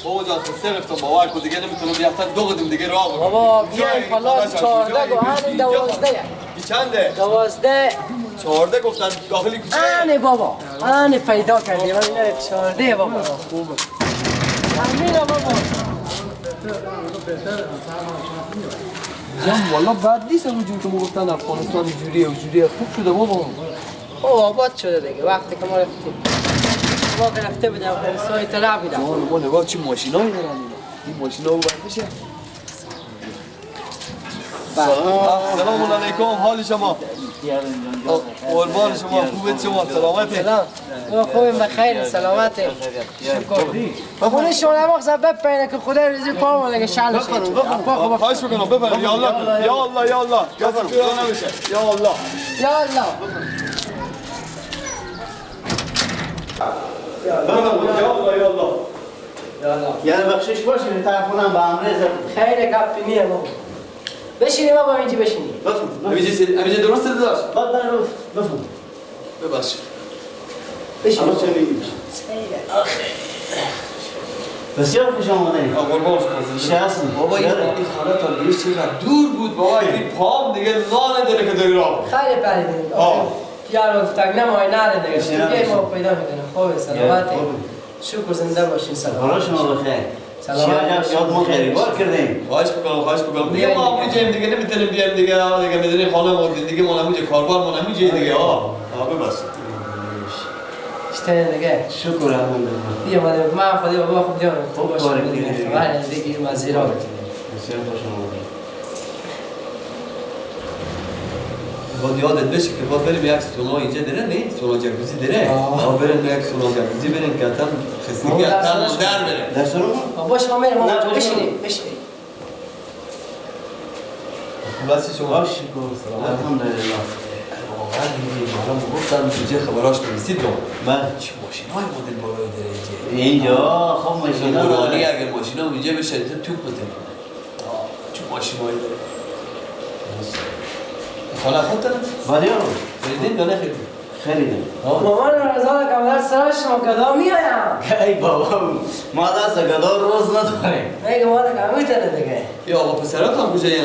بابا جان خسته رفتم باور کن دیگه نمیتونم یه دو قدم دیگه راه برم. بابا بیای پلاس 14 و همین 12. این چنده؟ 12. 14 گفتن داخلی کوچه. آنه بابا آنه پیدا کردیم من 14 بابا خوبه همینه بابا جان والا بد نیست همونجور که ما گفتن افغانستان جوریه خوب شده بابا. او آباد شده دیگه وقتی که ما رفتیم ما گرفته بودم افغانستان طلع بودم ما نگاه چی ماشینایی دارن این ماشینا رو باید بشه. سلام علیکم حال شما؟ قربان شما خوبت شما سلامتی؟ سلام ما خوبیم بخیر سلامتی شکر خونه شما نماغذر بپینه که خدا رزی پامون لگه شلش خواهش بکنم بفرم یا الله یا الله یا الله کسی جدا نمیشه یا الله یا الله یا الله یعنی بخشش باشیم تلفنم به امریز خیلی گپی نیه بابا بشینیم بابا اینجا بشینیم امیجه درسته داشت؟ بعد من رو بفهم ببخش بشینیم چه میگیم بسیار خوش آمدنی قربان چه هستیم؟ بابا این خانه تا دیگه چقدر دور بود بابا این پام دیگه لا نداره که دیگه راه خیلی پریدیم پیار گفتک نمای نره دیگه دیگه ما پیدا میکنیم خوبه سلامتی شکر زنده باشین سلام حالا شما بخیر سلامت یاد ما خیلی بار کردیم خواهش بکنم دیگه ما همونجاییم دیگه نمیتونیم بیاریم دیگه میدونی خانه ما دیگه ما همونجا کاربار ما همونجایی دیگه ببخشید اشتنه دیگه شکر الحمدلله بیا من خودی بابا خوب دیارم خوب باشم خبر دیگه مزیرا بسیار خوش آمدنی باید یادت بشه که باید بریم یک سونا اینجا داره نه؟ سونا جکوزی داره؟ بریم یک سونا جکوزی بریم که اتم خستگی اتم در بریم در سرم؟ باش ما میرم بشینیم خوب هستی شما؟ شکر الحمدلله واقعا دیگه الان گفتم اینجا خبراش نویسید رو بله چه ماشینای مدل بالایی داره اینجا خب ماشینا نورانی اگر ماشینا اینجا بشه تو بده چه ماشینایی داره خانه خود دارم؟ بله خریدین یا نخریدین؟ خریدم مامان رمضان کمدر سرش شما گدا میایم ای بابا ما دست گدا روز نداریم میگه ما دیگه میتونه دیگه یا آقا پسرات هم کجا یعنی؟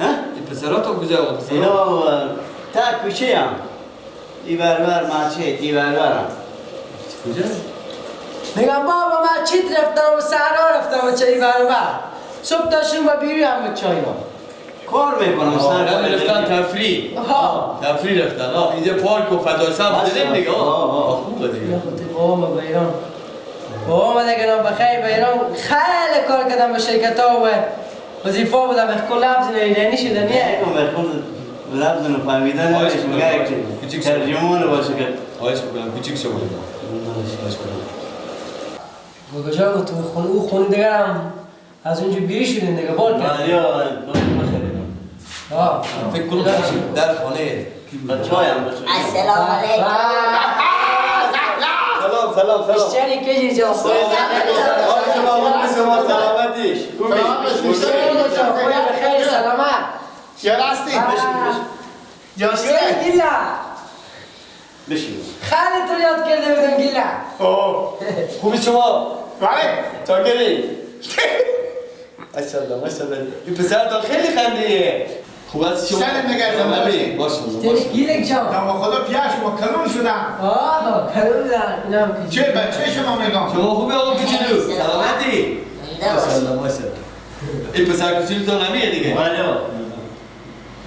ها؟ این پسرات هم کجا آقا پسرات؟ اینا تک کوچه هم ای بربر مچه ای بربرم کجا؟ میگم بابا من چیت رفتم و سهرا رفتم و چایی برابر صبح تا شما بیری هم چای ما کار میکنم سر رفتن تفریح رفتن اینجا پارک و فضای سبز داریم دیگه خوبه دیگه بابا ما بیرون بابا ما دیگه بخیر بیرون خیلی کار کردم به شرکت ها و وظیفه بودم اخکل لفظ نیدنی شده نیه لفظ رو فهمیدن نمیشه میگه که ترجمون باشه که خواهش بکنم کوچیک شما کجا گفت او خونه دیگر هم از اونجا بیری شدیم دیگه بار کرد فکر کنم در خانه بچه هایم السلام علیکم سلام اشتری کجی جا سلامتیش خیلی سلامت چرا هستی؟ اشتری گیلا بشین خیلی تو یاد کرده بودم گیلا خوبی شما؟ بله چاکری ماشاءالله این پسرتان خیلی خندیه خوب هستی شما؟ سلام نگردم باشی ماشاءالله گیلک جا دم خدا پیاش ما کلون شدم کلون دارم چه بچه شما میگم شما خوبی آقا کوچولو؟ سلامتی؟ ماشاءالله این پسر کوچولو تو نمیه دیگه؟ بله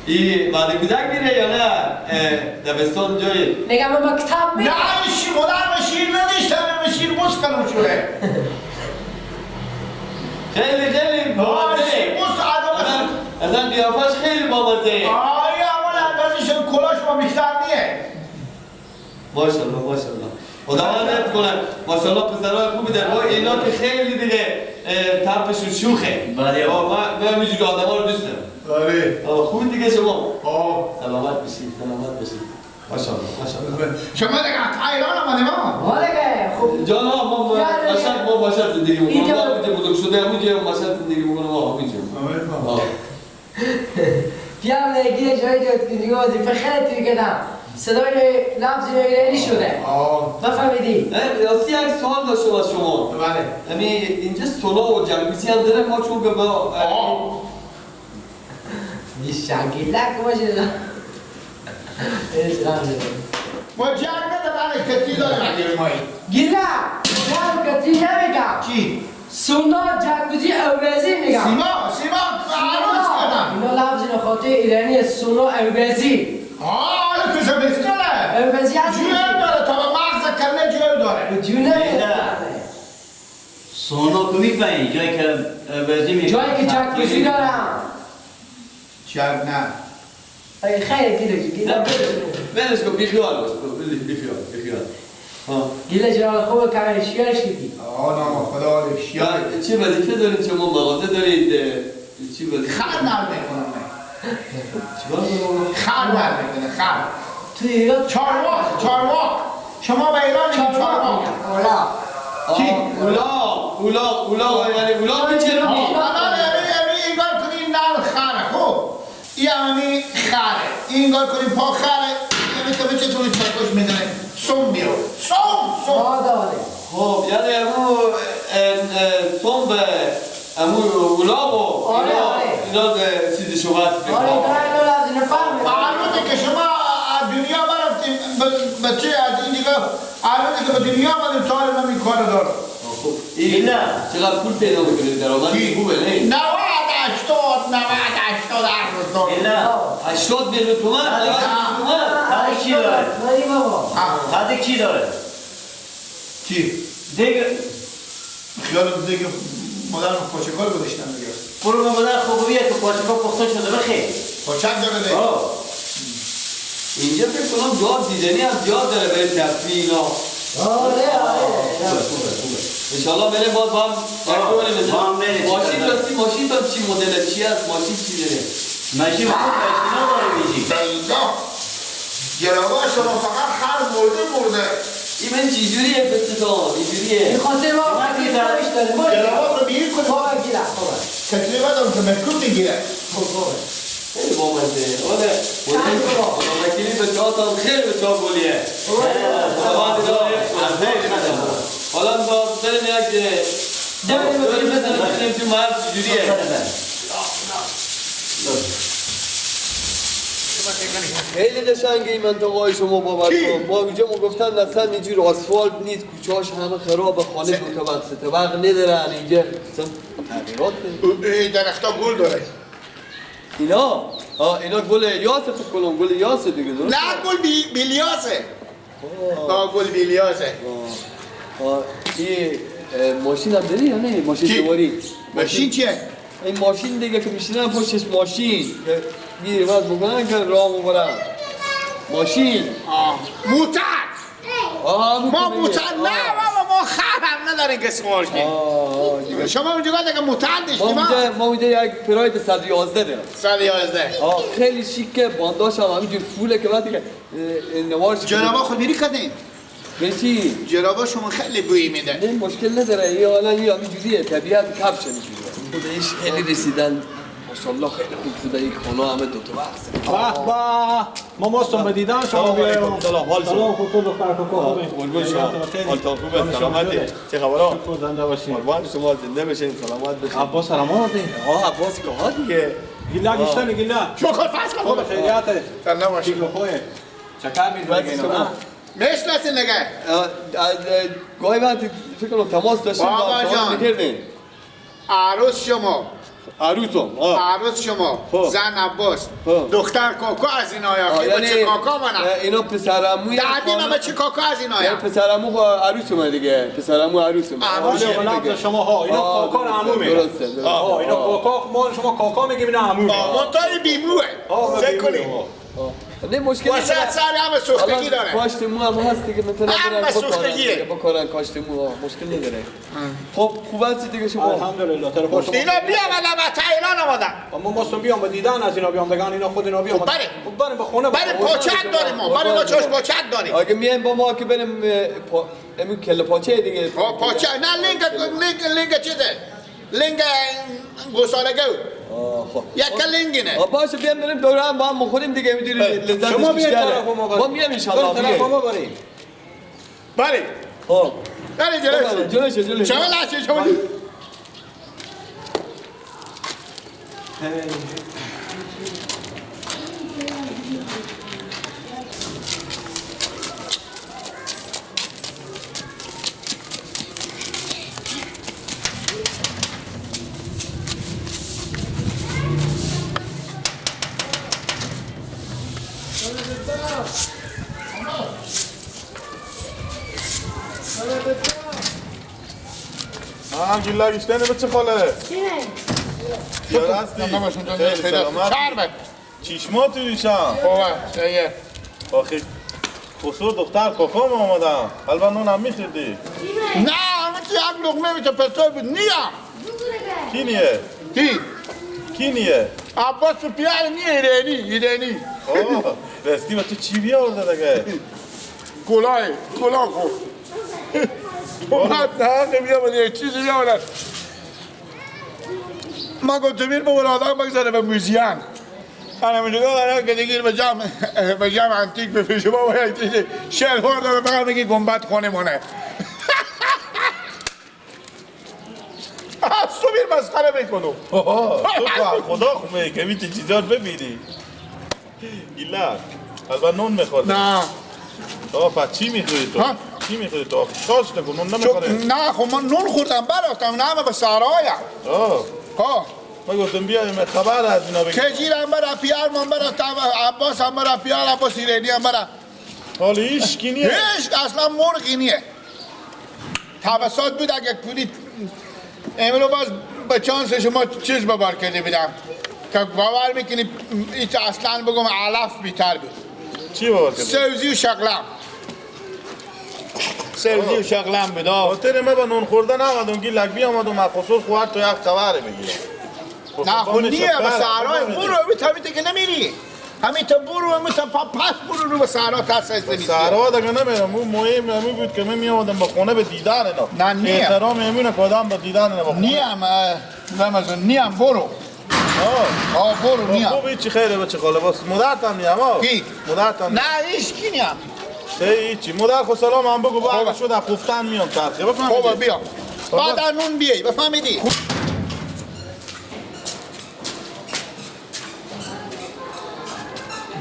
این بعد کودک میره یا نه دبستان جایی؟ نگم ما کتاب می نه شیر مادر شیر نداشتم شیر بوس کلون شده خیلی بامزه شیر بوس آدم اصلا قیافش خیلی بامزه آیا اول اندازشون کلاش ما بیشتر نیه ماشاءالله خدا رحمت کنه ماشاءالله پسرای خوبی در وای اینا که خیلی دیگه طرفشون شوخه بله من همینجوری آدما رو دوست دارم آره خوبی دیگه شما سلامت بشید ماشاءالله شما دیگه ایران آمده ما دیگه خوب جان ما ماشاءالله زندگی میکنم ما اینجا بزرگ شده همونجا ماشاءالله زندگی میکنم ما همینجا پیام نگیره جایی جایی که دیگه وظیفه خیلی توی کردم صدای لفظ ایرانی شده بفهمیدی؟ راستی یک سوال داشتم از شما بله اینجا سونا و جکوزی هم داره ما چون به ما شنگیلک باشه ما جنگ ندارم کتی داریم اگه مایی گیلا جنگ کتی نمیگم چی؟ سونا جکوزی اوبزی میگم سیما عروس کردم اینا لفظ نخاطه ایرانی سونا اوبزی حالا که زمستانه اوبزی هست جوه داره تا به مغز کله جوه داره جونه سونا کو میفهمی جایی که بازی می جایی که جکوزی دارم شاید نه اگه خیلی گیلا ولش کن بیخیال باش بیخیال گیلا جنال خوب کمرش شیارش کردی نام خدا شیاد چه وظیفه دارید شما مغازه دارید چی وظیفه خر نر میکنم چیکار کنم خر نر میکنه خر تو ایران چارواق شما به ایران میگید چارواق کی اولا یعنی اولا چه رو اینگار کنیم نر خره خوب یعنی خره اینگار کنیم پا خره یعنی تو به چطوری چکش میدنه سوم بیرو سوم داره خب یعنی امو سوم به امو اولا و اینا چیزی شما هست آره داره لازم نفهمه معلومه که شما دنیا برفتیم بچه از این دیگه معلومه که به دنیا آمدیم تا حالا من این کار دارم این چقدر پول پیدا میکنید درآمد خوبه نه 90 80 هر روز دارم 80 میلیون تومان خاطر چی داره؟ نایی بابا خاطر چی داره؟ چی؟ دیگه خیالم دیگه مادرم پاچکار گذاشتم دیگه برو به مادر خوبیه که پاچکا پخته شده بخیر پاچک داره دیگه اینجا فکر کنم جا دیدنی هم زیاد داره برای تفریح اینا آره انشالله بریم باز با هم با هم بریم. ماشین تا چی مدل چی هست ماشین چی داره ماشین خوب اشتنا داره میجی اینجا جلوه شما فقط خر مرده این من چجوریه بستان اینجوریه این خاطر ما وقتی دارش داره ما جلوه رو بگیر کنیم بابا گیره خوبه تکلیف دارم که مکروب میگیره خیلی بامزه حالا وکیلی به چهاتان خیلی به چهات گلیه حالا با بریم یک داریم بزنیم تو مرد چجوریه خیلی قشنگه این منطقه های شما باور کن ما اینجا ما گفتن اصلا اینجور آسفالت نیست کوچه‌هاش همه خراب خانه دو طبق سه طبق ندارن اینجا اصلا تغییرات این درختا گل داره اینا گل یاسه فکر کنم گل یاسه دیگه درست نه گل بیلیاسه گل بیلیاسه این ماشین هم داری یا نه ماشین سواری ماشین چیه؟ این ماشین دیگه که میشینن پشتش ماشین میری باز بکنن که راه ببرن ماشین موتر ما موتر نه بابا ما خر هم نداریم که سوار کنیم شما اونجا که موتر داشتیم ما اونجا یک پراید 111 دارم 111 خیلی شیکه بانداش هم همینجور فوله که وقتی که نوارش جنابا خود میری کردیم بچی جنابا شما خیلی بویی میده نه مشکل نداره یه حالا یه همینجوریه طبیعت کفش میجوریه خودش خیلی رسیدن ماشاءالله خیلی خوب شده یک خونه همه دو تا بخصه ما ماستون به دیدن شما بیاییم سلام سلام خوب دختر کوکو قربون شما حالتون خوبه سلامتی چه خبرها شکر زنده باشین قربان شما زنده بشین سلامت بشین عباس سلامات عباس که ها دیگه گیلا گشتن گیلا شکر فصل خوب خیریاته سلام باشین شکر خوبه چکر میدونی اینا میشناسین نگه گاهی وقت فکر کنم تماس داشتیم بابا جان. میکردیم عروس شما عروس شما زن عباس دختر کاکا از این آیا که بچه کاکا منم اینا پسرموی دادی من بچه کاکا از این آیا پسرمو عروس اومد دیگه پسرمو عروس عروس اومد لفظ شما ها اینا کاکا رو عمو میگن درسته اینا کاکا ما شما کاکا میگیم اینا عمو میگن ما تایی بیموه سکنی نه مشکل واسه سر همه سوختگی داره کاشت مو هم هست دیگه مثلا همه سوختگیه بکنن کاشت مو مشکل نداره خب خوب است دیگه شما الحمدلله تلفن شما اینا بیامدن و تا ایران آمدن ما ماستون بیام به دیدن از اینا بیام دگان اینا خود اینا بیام بریم به خونه بریم پاچک داریم ما بریم ما چوش پاچک داریم اگه میایم با ما که بریم امین کله پاچه دیگه پاچک نه لینگ چیزه لینگ گوساله گو خب یک کلنگینه باشه بیام بریم دوره هم با هم بخوریم دیگه میدونی لذتش شما بیاید بیشتره طرف ما بریم. ما میام ان شاء الله طرف بیایم. ما بریم. بله خب بله جلوش شما لحظه شما گیلا گیشته چه خاله؟ چرا هستی؟ نماشون تو خیلی سلامت. چربه چشما تو ریشم خوبه سیه آخی خصوص دختر کاکام آمدم قلبا نونم میخیردی نه همه چی یک لقمه میشه پسر بود نیم کی نیه؟ کی نیه؟ عباس و پیار نیه ایرانی آه رستی و تو چی بیارده دیگه؟ کلاه خوب اومد نه بیامد یک چیزی بیامد ما گفتم بیر با آدم بگذاره به موزیان انا من جدا قرار که دیگه به جمع انتیک بفروشه با یک چیزی شهرخوار داره فقط میگه گنبد خانه مونه سوبیر مسخره میکنم تو خدا خوبه که میتی چیزار ببینی گیلا قلبا نون میخورده نه آقا پس چی میخوری تو؟ ها؟ چی میخوری تو؟ شاش نکن نون نمیخوره نه خب من نون خوردم برافتم نه من به سرایم آه ها ما گفتم بیایم خبر از اینا بگیم کجیر هم برا پیار من برا عباس هم برا پیار عباس ایرانی هم برا حالا ایش کی نیه؟ هیچ اصلا مرغی نیه تبسات بود اگه پولی امرو باز به چانس شما چیز ببار کرده بدم که باور میکنی ایچ اصلا بگم علف بیتر بود چی باور کردی؟ سوزی و شغلم سوزی و شغلم بود خاطر من با نون خوردن آمدم گیلک بیامدم من خصوص خوارد تو یک خبره بگیرم نه خود نیه به سهرهای برو همین که نمیری همین تا برو همین تا پس برو رو به سهرها ترس از نمیسی سهرها دیگه نمیرم اون مهم همین بود که من میامدم به خونه به دیدن اینا نه، نیه. احترام همینه کدام به دیدن اینا نیم رمزون نیم برو برو نیم خوب چی خیره بچه خاله باست مدرتم نیم ها کی؟ مدرتم نه ایش کی نیم هیچی مدر خود سلام هم بگو بعد شد از خفتن میام ترخیه بفهمیدی؟ خوبه بیا بعد نون بیایی بفهمیدی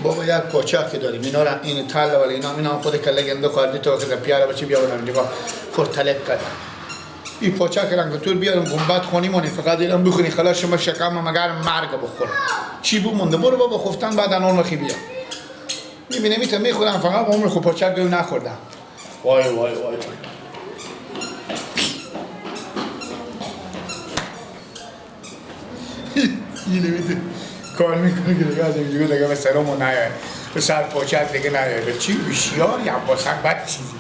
بابا یک پاچه که داریم اینا را این تل ولی اینا خود کله گنده خواردی تو که پیاره بچه بیارم نگاه خورد تلک کردم این پاچه که رنگ طور بیارم گنبت خونی مونی فقط ایرم بخونی خلاص شما شکم مگر مرگ بخورم چی بو مونده برو بابا خفتن بعد نون مخی بیا میبینه میتونم میخورم فقط با عمر خوب پاچه گوی نخوردم وای وای وای اینه میده کار میکنه که دیگه از اینجوری دیگه به سرمون نیاید به سر پاچک دیگه نیاید به چی بشیار یا باسن بد چیزی